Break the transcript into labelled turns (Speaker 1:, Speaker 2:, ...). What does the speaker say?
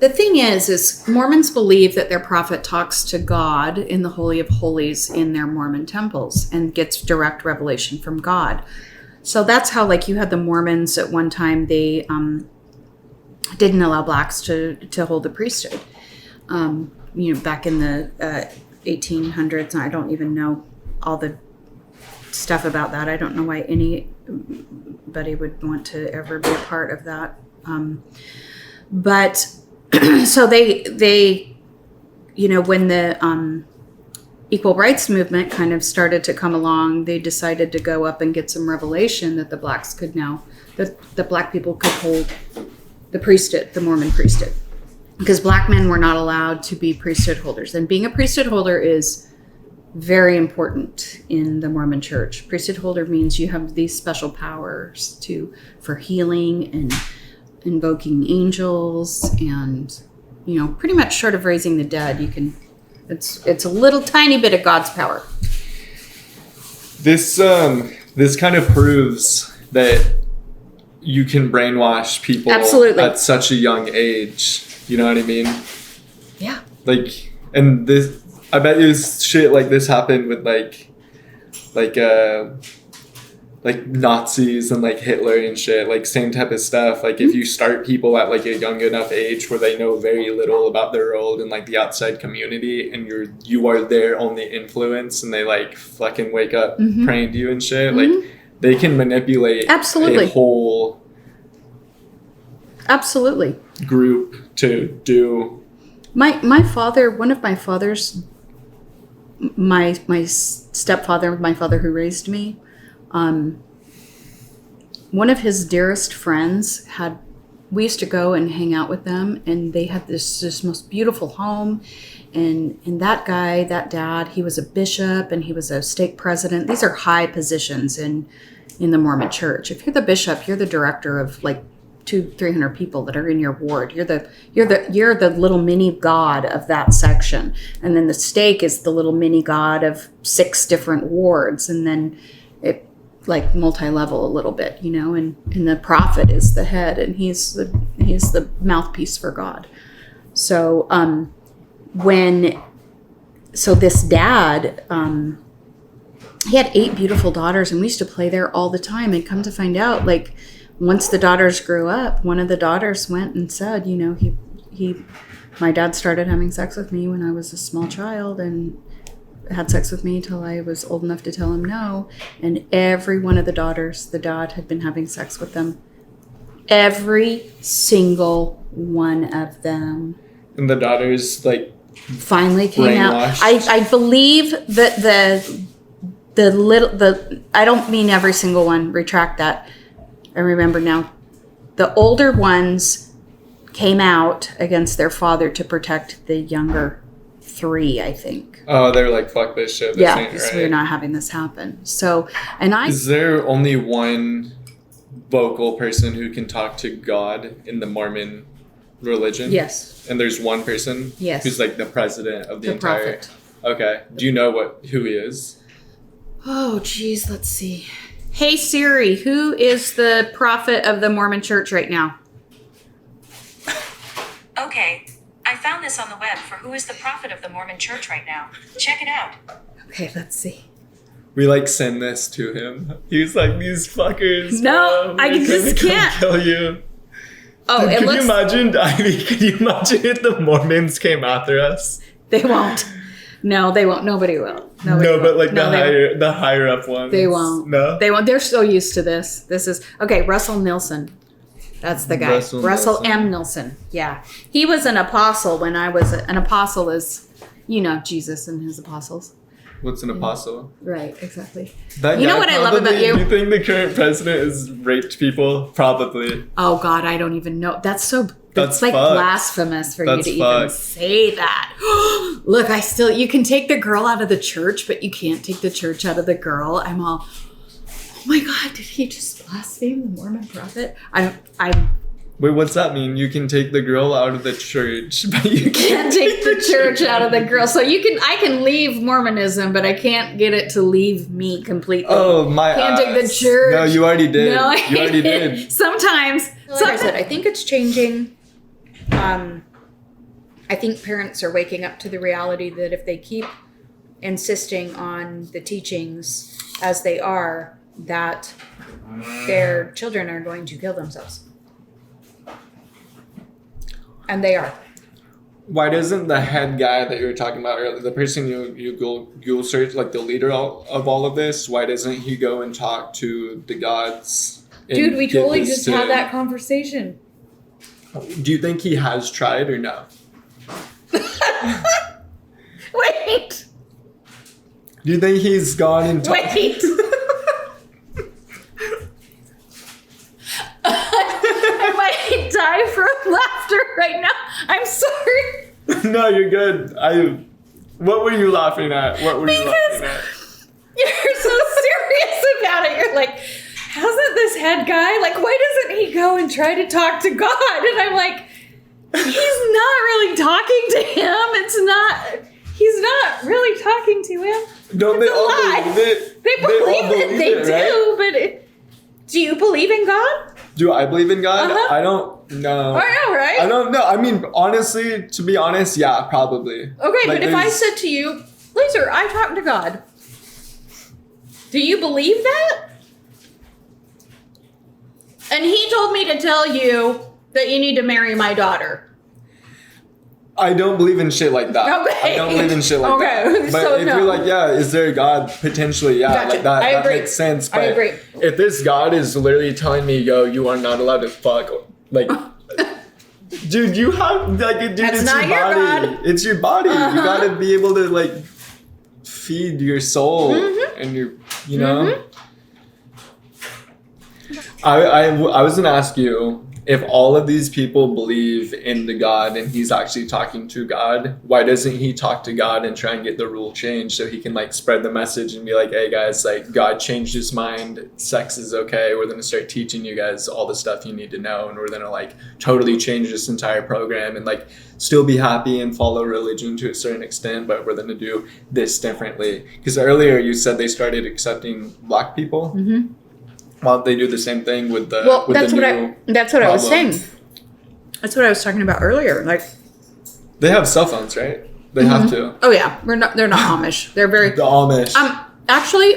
Speaker 1: The thing is Mormons believe that their prophet talks to God in the Holy of Holies in their Mormon temples and gets direct revelation from God. So that's how, like, you had the Mormons at one time, they didn't allow blacks to hold the priesthood. Back in the 1800s, I don't even know all the stuff about that. I don't know why anybody would want to ever be a part of that. But so they when the equal rights movement kind of started to come along, they decided to go up and get some revelation that the blacks could now, that the black people could hold the priesthood, the Mormon priesthood, because black men were not allowed to be priesthood holders. And being a priesthood holder is very important in the Mormon church. Priesthood holder means you have these special powers for healing and invoking angels, and pretty much short of raising the dead, you can. It's a little tiny bit of God's power.
Speaker 2: This kind of proves that you can brainwash people
Speaker 1: Absolutely.
Speaker 2: At such a young age. You know what I mean?
Speaker 1: Yeah.
Speaker 2: Like, and this, I bet you shit like this happened with like Nazis and like Hitler and shit, like same type of stuff. Like if you start people at like a young enough age where they know very little about their role in like the outside community, and you are their only influence, and they like fucking wake up praying to you and shit, like they can manipulate
Speaker 1: Absolutely.
Speaker 2: a whole group to do.
Speaker 1: My father, one of my father's, my stepfather, my father who raised me, one of his dearest friends we used to go and hang out with them, and they had this most beautiful home, and that dad, he was a bishop and he was a stake president. These are high positions in the Mormon church. If you're the bishop, you're the director of like 200-300 people that are in your ward. You're the little mini god of that section, and then the stake is the little mini god of 6 different wards, and then it like multi-level a little bit, and the prophet is the head, and he's the mouthpiece for God. So this dad, he had 8 beautiful daughters, and we used to play there all the time. And come to find out, like, once the daughters grew up, one of the daughters went and said, my dad started having sex with me when I was a small child, and had sex with me till I was old enough to tell him no. And every one of the daughters, the dad had been having sex with them. Every single one of them.
Speaker 2: And the daughters like
Speaker 1: finally came out. I believe that I don't mean every single one, retract that. I remember now. The older ones came out against their father to protect the younger 3, I think.
Speaker 2: Oh, they're like, fuck this shit.
Speaker 1: This ain't right. We're not having this happen. So,
Speaker 2: is there only one vocal person who can talk to God in the Mormon religion?
Speaker 1: Yes.
Speaker 2: And there's one person?
Speaker 1: Yes.
Speaker 2: Who's like the president of the entire...
Speaker 1: prophet.
Speaker 2: Okay. Do you know who he is?
Speaker 1: Oh, geez, let's see. Hey, Siri, who is the prophet of the Mormon church right now?
Speaker 3: Okay. I found this on the web for who is the prophet of the Mormon church right now. Check it out.
Speaker 1: Okay, let's see.
Speaker 2: We like send this to him. He's like, these fuckers.
Speaker 1: No, I just can't.
Speaker 2: Kill you.
Speaker 1: Oh,
Speaker 2: Dude, could you imagine? Could you imagine if the Mormons came after us?
Speaker 1: They won't. No, they won't. Nobody will.
Speaker 2: But like the higher up ones.
Speaker 1: They won't.
Speaker 2: No,
Speaker 1: they won't. They're so used to this. This is okay. Russell Nilsson. That's the guy. Russell M. Nilsson. Yeah. He was an apostle when I was an apostle is, Jesus and his apostles.
Speaker 2: What's an apostle?
Speaker 1: Right, exactly.
Speaker 2: You
Speaker 1: know what I love about you?
Speaker 2: You think the current president has raped people? Probably.
Speaker 1: Oh God, I don't even know. That's like
Speaker 2: fucked.
Speaker 1: Blasphemous for you to even say that. Look, you can take the girl out of the church, but you can't take the church out of the girl. I'm all, oh my God, did he just blaspheme the Mormon prophet?
Speaker 2: Wait, what's that mean? You can take the girl out of the church, but you
Speaker 1: can't take the church out of the girl. So I can leave Mormonism, but I can't get it to leave me completely.
Speaker 2: Oh my!
Speaker 1: Can't take the church.
Speaker 2: No, you already did.
Speaker 1: No,
Speaker 2: you already did.
Speaker 1: Sometimes, like I said, I think it's changing. I think parents are waking up to the reality that if they keep insisting on the teachings as they are, that their children are going to kill themselves. And they are.
Speaker 2: Why doesn't the head guy that you were talking about earlier, the person you Google search, like the leader of all of this, why doesn't he go and talk to the gods?
Speaker 1: Dude, we totally just had that conversation.
Speaker 2: Do you think he has tried or no?
Speaker 1: Wait.
Speaker 2: Do you think he's gone and talked?
Speaker 1: Wait. I might die from laughter right now. I'm sorry.
Speaker 2: No, you're good. What were you laughing at? What were you laughing at?
Speaker 1: You're so serious about it. You're like, hasn't this head guy, like, why doesn't he go and try to talk to God? And I'm like, he's not really talking to him. He's not really talking to him.
Speaker 2: Don't they all believe it?
Speaker 1: They believe it. They do,
Speaker 2: right?
Speaker 1: but do you believe in God?
Speaker 2: Do I believe in God?
Speaker 1: Uh-huh.
Speaker 2: I don't know.
Speaker 1: I know, right?
Speaker 2: I don't know. I mean, honestly, to be honest, yeah, probably.
Speaker 1: Okay,
Speaker 2: Like,
Speaker 1: but if I said to you, Laser, I talk to God, do you believe that? And he told me to tell you that you need to marry my daughter.
Speaker 2: I don't believe in shit like that.
Speaker 1: Okay.
Speaker 2: I don't believe in shit like that. But
Speaker 1: so
Speaker 2: if
Speaker 1: no.
Speaker 2: you're like, yeah, is there a God? Potentially, yeah.
Speaker 1: Gotcha.
Speaker 2: Like that,
Speaker 1: I
Speaker 2: that
Speaker 1: agree.
Speaker 2: makes sense. But
Speaker 1: I agree.
Speaker 2: if this God is literally telling me, yo, you are not allowed to fuck, like, dude, you have, like, dude,
Speaker 1: That's
Speaker 2: it's
Speaker 1: not
Speaker 2: your
Speaker 1: your
Speaker 2: body.
Speaker 1: God.
Speaker 2: It's your body.
Speaker 1: Uh-huh.
Speaker 2: You gotta be able to, like, feed your soul
Speaker 1: Mm-hmm.
Speaker 2: and your, you know? I was gonna ask you, if all of these people believe in the God and he's actually talking to God, why doesn't he talk to God and try and get the rule changed so he can, like, spread the message and be like, hey guys, like, God changed his mind, sex is okay, we're gonna start teaching you guys all the stuff you need to know, and we're gonna, like, totally change this entire program and, like, still be happy and follow religion to a certain extent, but we're gonna do this differently. Because earlier you said they started accepting black people.
Speaker 1: Mm-hmm.
Speaker 2: Well, they do the same thing with the
Speaker 1: Well,
Speaker 2: with
Speaker 1: that's
Speaker 2: the
Speaker 1: what
Speaker 2: new
Speaker 1: I was
Speaker 2: problem.
Speaker 1: saying. That's what I was talking about earlier. Like,
Speaker 2: They have cell phones, right? They have to.
Speaker 1: oh yeah, they're not Amish. They're very
Speaker 2: The Amish.
Speaker 1: actually